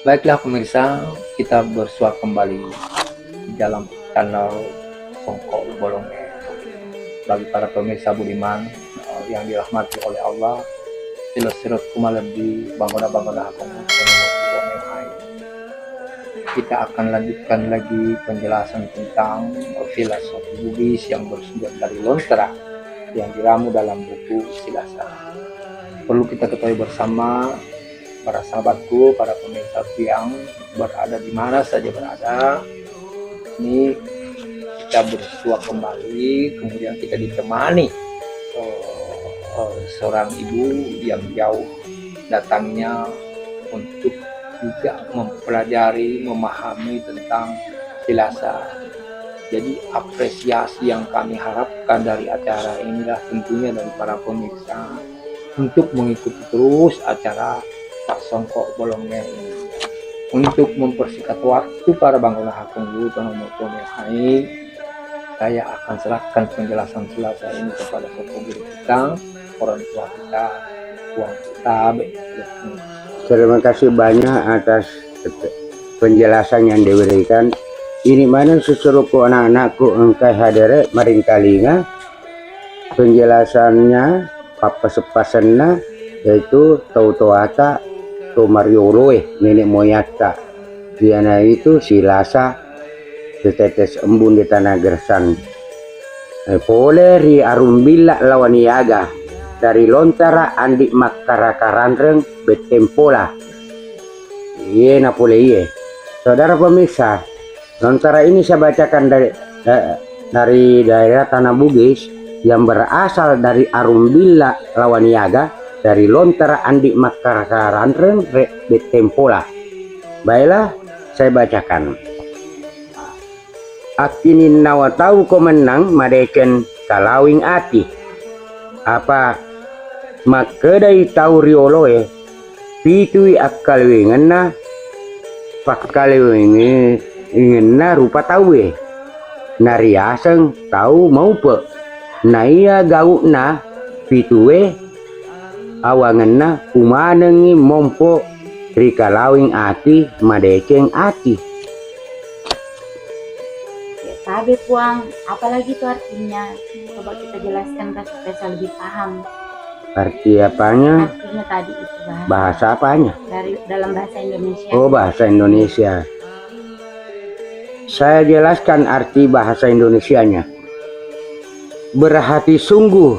Baiklah pemirsa, kita bersua kembali di dalam channel Songko Bolonge. Bagi para pemirsa budiman yang dirahmati oleh Allah, silsirat kumalabi bangunan-bangunan aku. Kita akan lanjutkan lagi penjelasan tentang filosofi Bugis yang bersumber dari Lontara yang diramu dalam buku Silasa. Perlu kita ketahui bersama para sahabatku, para pemirsa yang berada di mana saja berada, ini kita bersua kembali, kemudian kita ditemani seorang ibu yang jauh datangnya untuk juga mempelajari, memahami tentang Silasa. Jadi apresiasi yang kami harapkan dari acara inilah tentunya dari para pemirsa untuk mengikuti terus acara Pak Songko Bolonge ini, untuk mempersingkat waktu para bangunan hakung guru Hai. Saya akan serahkan penjelasan Silasa ini kepada sepupu guru kita, orang tua kita, uang kita. Terima kasih banyak atas penjelasan yang diberikan. Ini mana seseruku anak-anakku engkai hadere maring kalinga penjelasannya papa sepasana, yaitu tau-tauata to Marioroe nenek moyata diana itu Silasa tetetes embun di tanah gersan pole ri arumbila lawan iaga dari Lontara andi makara karantreng betempola iye napole iye. Saudara pemirsa, Lontara ini saya bacakan dari daerah Tanah Bugis yang berasal dari Arumbila lawan iaga dari Lontara andi makarakaranren betempola. Baiklah, saya bacakan. Akinin nawa tahu ko menang madeken kalawing ati. Apa makedai tau rioloe pitui akkalwingan na pakkalwingan na rupa tawe nariaseng tahu maupe naya gau na pitue awangan na umanengi mompo rikalawing ati madekeng ati. Ya, tabe puang, apalagi itu artinya? Coba kita jelaskan supaya saya lebih paham. Arti apanya? Artinya tadi itu bahasa apanya? Dalam bahasa Indonesia. Oh, bahasa Indonesia. Saya jelaskan arti bahasa Indonesianya. Berhati sungguh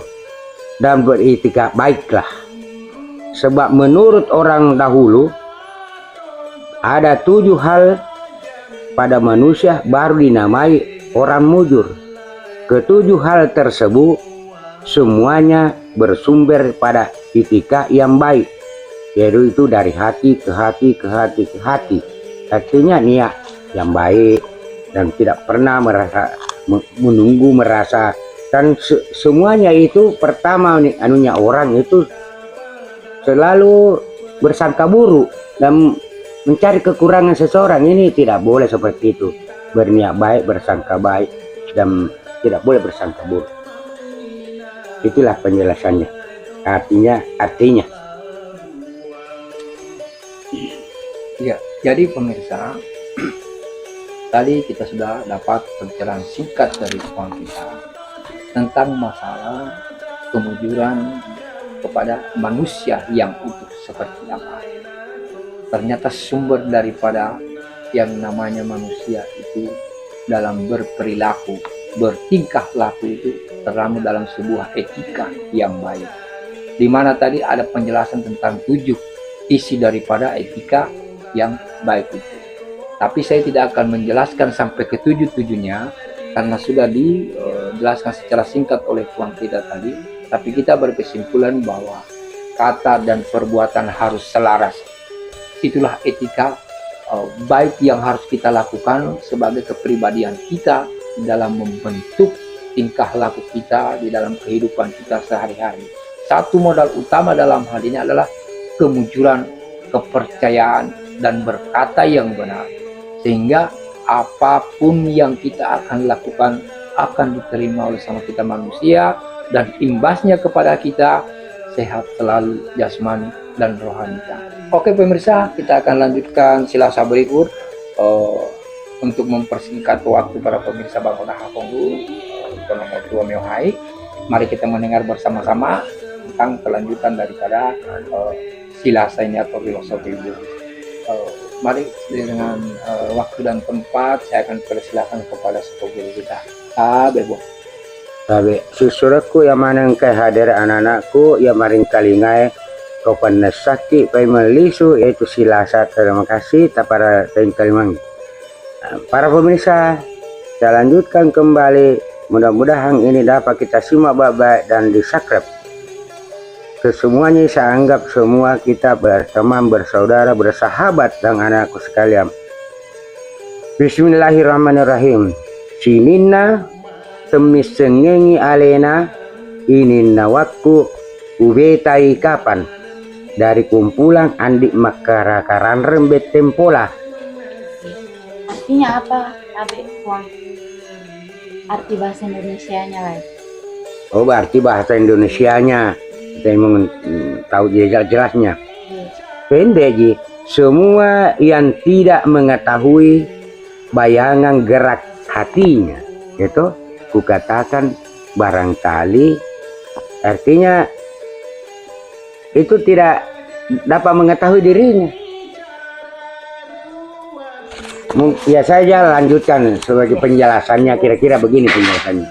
dan beritikad baiklah. Sebab menurut orang dahulu ada 7 hal pada manusia baru dinamai orang mujur. Ketujuh hal tersebut semuanya bersumber pada itikad yang baik, yaitu itu dari hati ke hati ke hati ke hati. Artinya niat yang baik dan tidak pernah menunggu merasa, dan semuanya itu pertama anunya orang itu selalu bersangka buruk dan mencari kekurangan seseorang. Ini tidak boleh seperti itu. Berniat baik, bersangka baik, dan tidak boleh bersangka buruk. Itulah penjelasannya. Artinya. Ya, jadi pemirsa, tadi kita sudah dapat pencerahan singkat dari kawan kita tentang masalah kemujuran kepada manusia yang utuh seperti apa. Ternyata sumber daripada yang namanya manusia itu dalam berperilaku, bertingkah laku itu terlalu dalam sebuah etika yang baik. Di mana tadi ada penjelasan tentang 7 isi daripada etika yang baik itu. Tapi saya tidak akan menjelaskan sampai ke 7-7-nya karena sudah dijelaskan secara singkat oleh tuan kita tadi. Tapi kita berkesimpulan bahwa kata dan perbuatan harus selaras. Itulah etika baik yang harus kita lakukan sebagai kepribadian kita dalam membentuk tingkah laku kita di dalam kehidupan kita sehari-hari. Satu modal utama dalam hal ini adalah kemujuran, kepercayaan, dan berkata yang benar. Sehingga apapun yang kita akan lakukan akan diterima oleh sama kita manusia, dan imbasnya kepada kita sehat selalu jasmani dan rohani kita. Oke pemirsa, kita akan lanjutkan silasa berikut. Untuk mempersingkat waktu para pemirsa Bangun Hafonggu, nomor 2 Myohai, mari kita mendengar bersama-sama tentang kelanjutan daripada silasa ini atau filosofi Buddhis. Mari dengan waktu dan tempat saya akan persilakan kepada sepupu guru kita. Bebo. Sabi, susuraku yang manang kay hadir anak-anakku yang maring kalingai kau panasaki pay melisu, yaitu silasa. Terima kasih para tayong kalimang. Para pemirsa, saya lanjutkan kembali. Mudah-mudahan ini dapat kita simak baik-baik dan disubscribe. Kesemuanya saya anggap semua kita berteman, bersaudara, bersahabat dan anakku sekalian. Bismillahirrahmanirrahim. Sinina temis sengengi alena ini nawaku ubetai kapan dari kumpulan andik makara-karan rembet tempola. Artinya apa, Abe Puang? Arti bahasa Indonesianya lah. Oh, berarti bahasa Indonesianya kita mau tahu jelas-jelasnya. Pendek ji, semua yang tidak mengetahui bayangan gerak hatinya, itu kukatakan barangkali artinya itu tidak dapat mengetahui dirinya. Ya saya lanjutkan sebagai penjelasannya, kira-kira begini penjelasannya.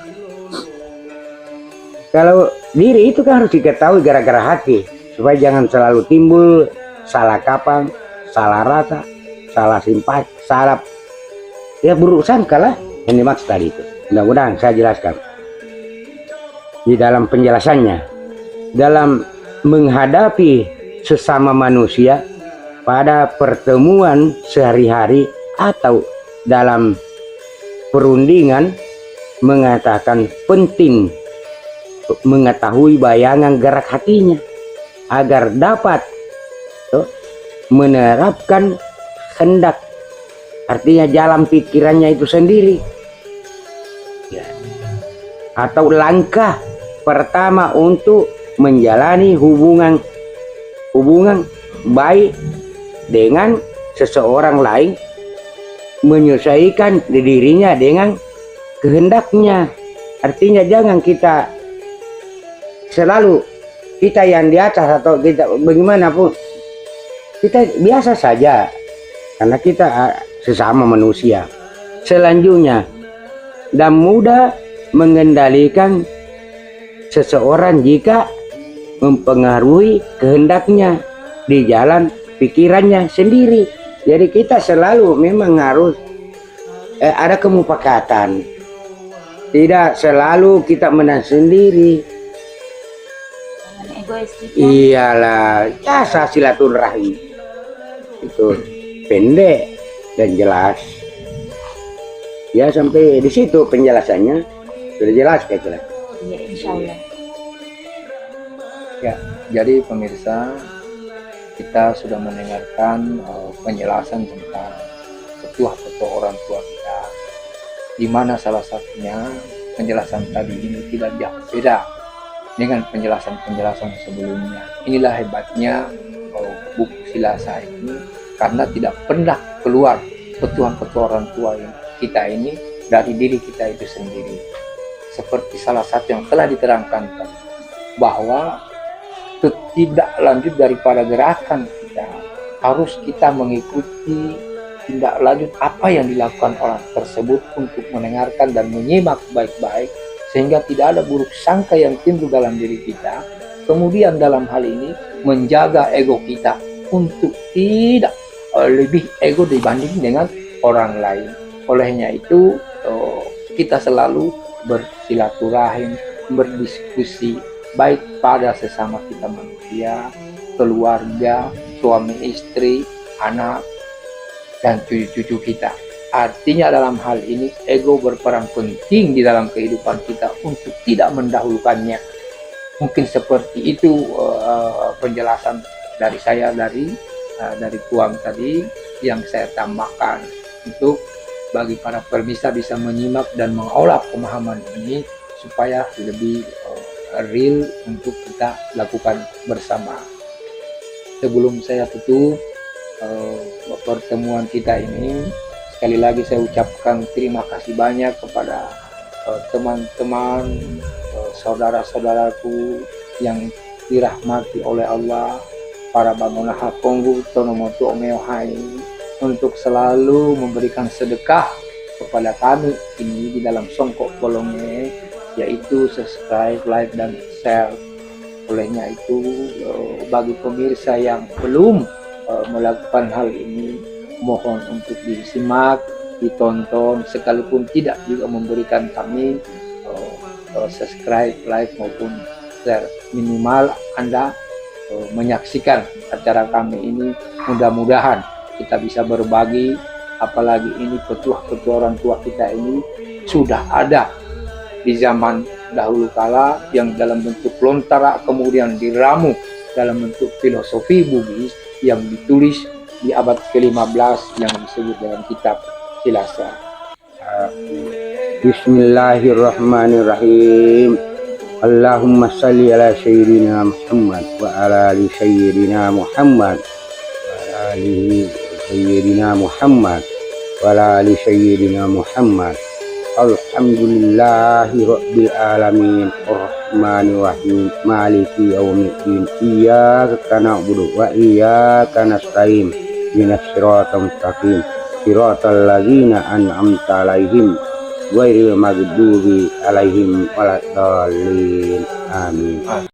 Kalau diri itu kan harus diketahui gara-gara hati, supaya jangan selalu timbul salah kapan, salah rasa, salah simpati, salah ya buruk sangka lah yang dimaksud tadi itu. Mudah-mudahan saya jelaskan di dalam penjelasannya. Dalam menghadapi sesama manusia pada pertemuan sehari-hari atau dalam perundingan, mengatakan penting mengetahui bayangan gerak hatinya agar dapat menerapkan hendak, artinya jalan pikirannya itu sendiri ya, atau langkah pertama untuk menjalani hubungan baik dengan seseorang lain, menyesuaikan dirinya dengan kehendaknya. Artinya jangan kita selalu kita yang di atas atau kita bagaimanapun, kita biasa saja karena kita sesama manusia. Selanjutnya, dan mudah mengendalikan seseorang jika mempengaruhi kehendaknya di jalan pikirannya sendiri. Jadi kita selalu memang harus ada kemufakatan. Tidak selalu kita menang sendiri. Jangan egois gitu. Iyalah, jasa silaturahmi itu pendek dan jelas. Ya sampai di situ penjelasannya sudah jelas kira-kira. Iya, insya Allah. Ya, jadi pemirsa, kita sudah mendengarkan penjelasan tentang petua-petua orang tua kita, di mana salah satunya penjelasan tadi ini tidak jauh beda dengan penjelasan-penjelasan sebelumnya. Inilah hebatnya buku Silasa ini, karena tidak pernah keluar petua-petua orang tua kita ini dari diri kita itu sendiri. Seperti salah satu yang telah diterangkan tadi, bahwa tidak lanjut daripada gerakan kita, harus kita mengikuti tindak lanjut apa yang dilakukan orang tersebut untuk mendengarkan dan menyimak baik-baik, sehingga tidak ada buruk sangka yang timbul dalam diri kita. Kemudian dalam hal ini menjaga ego kita untuk tidak lebih ego dibanding dengan orang lain. Olehnya itu kita selalu bersilaturahim, berdiskusi baik pada sesama kita manusia, keluarga, suami istri, anak, dan cucu-cucu kita. Artinya dalam hal ini ego berperan penting di dalam kehidupan kita untuk tidak mendahulukannya. Mungkin seperti itu penjelasan dari saya dari Puang tadi yang saya tambahkan untuk bagi para pemirsa bisa menyimak dan mengolah pemahaman ini supaya lebih real untuk kita lakukan bersama. Sebelum saya tutup pertemuan kita ini, sekali lagi saya ucapkan terima kasih banyak kepada teman-teman, saudara-saudaraku yang dirahmati oleh Allah, para bangunan Konggu Tonomoto Omeohai, untuk selalu memberikan sedekah kepada kami ini di dalam Songkok Bolonge, yaitu subscribe, like, dan share. Olehnya itu bagi pemirsa yang belum melakukan hal ini, mohon untuk disimak, ditonton, sekalipun tidak juga memberikan kami subscribe, like maupun share. Minimal Anda menyaksikan acara kami ini, mudah-mudahan kita bisa berbagi, apalagi ini petua-petua orang tua kita ini sudah ada di zaman dahulu kala yang dalam bentuk lontara, kemudian diramu dalam bentuk filosofi Bugis yang ditulis di abad ke-15 yang disebut dalam kitab Silasa. Bismillahirrahmanirrahim. Allahumma salli ala sayyidina Muhammad wa ala ali sayyidina Muhammad wa ala ali sayyidina Muhammad wa ala ali sayyidina Muhammad. Alhamdulillahi rabbil alamin, arrahmanir rahim, maliki yaumiddin, iyyaka na'budu wa iyyaka nasta'in, ihdinas siratal mustaqim, siratal ladzina an'amta 'alaihim ghairil maghdubi 'alaihim waladdallin. Amin.